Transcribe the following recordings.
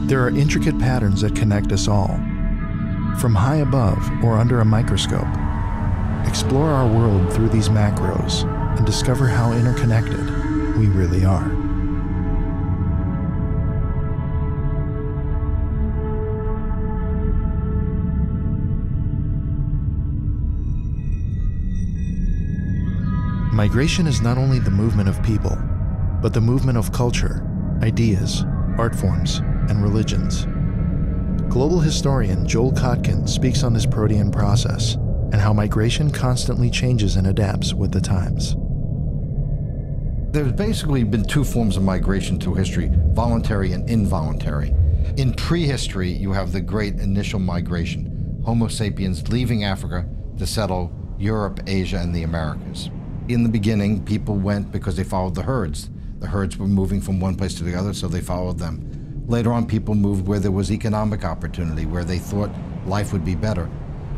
There are intricate patterns that connect us all. From high above or under a microscope, explore our world through these macros and discover how interconnected we really are. Migration is not only the movement of people, but the movement of culture, ideas, art forms, and religions. Global historian Joel Kotkin speaks on this protean process and how migration constantly changes and adapts with the times. There's basically been two forms of migration through history, voluntary and involuntary. In prehistory, you have the great initial migration, Homo sapiens leaving Africa to settle Europe, Asia, and the Americas. In the beginning, people went because they followed the herds. The herds were moving from one place to the other, so they followed them. Later on, people moved where there was economic opportunity, where they thought life would be better.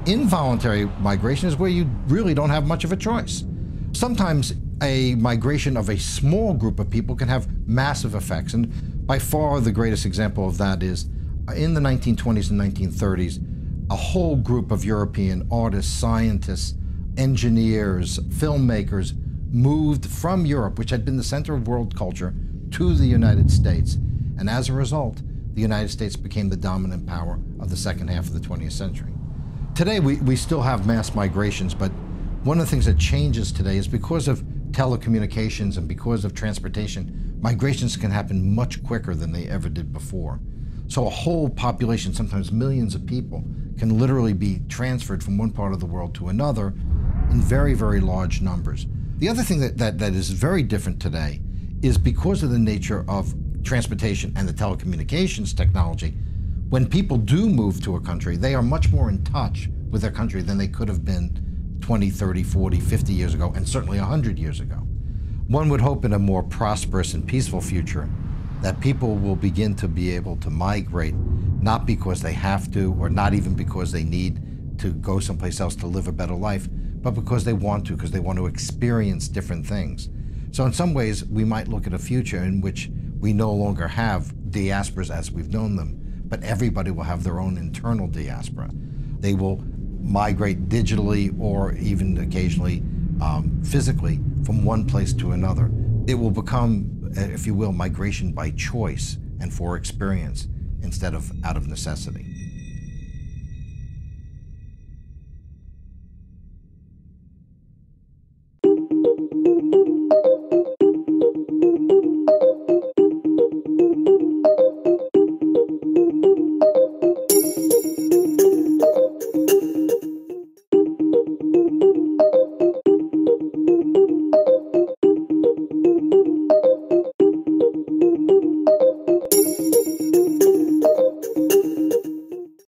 Involuntary migration is where you really don't have much of a choice. Sometimes a migration of a small group of people can have massive effects, and by far the greatest example of that is in the 1920s and 1930s, a whole group of European artists, scientists, engineers, filmmakers moved from Europe, which had been the center of world culture, to the United States. And as a result, the United States became the dominant power of the second half of the 20th century. Today, we still have mass migrations, but one of the things that changes today is because of telecommunications and because of transportation, migrations can happen much quicker than they ever did before. So a whole population, sometimes millions of people, can literally be transferred from one part of the world to another in very, very large numbers. The other thing that is very different today is because of the nature of transportation and the telecommunications technology, when people do move to a country, they are much more in touch with their country than they could have been 20, 30, 40, 50 years ago, and certainly 100 years ago. One would hope in a more prosperous and peaceful future that people will begin to be able to migrate, not because they have to, or not even because they need to go someplace else to live a better life, but because they want to, because they want to experience different things. So in some ways, we might look at a future in which we no longer have diasporas as we've known them, but everybody will have their own internal diaspora. They will migrate digitally or even occasionally physically from one place to another. It will become, if you will, migration by choice and for experience instead of out of necessity.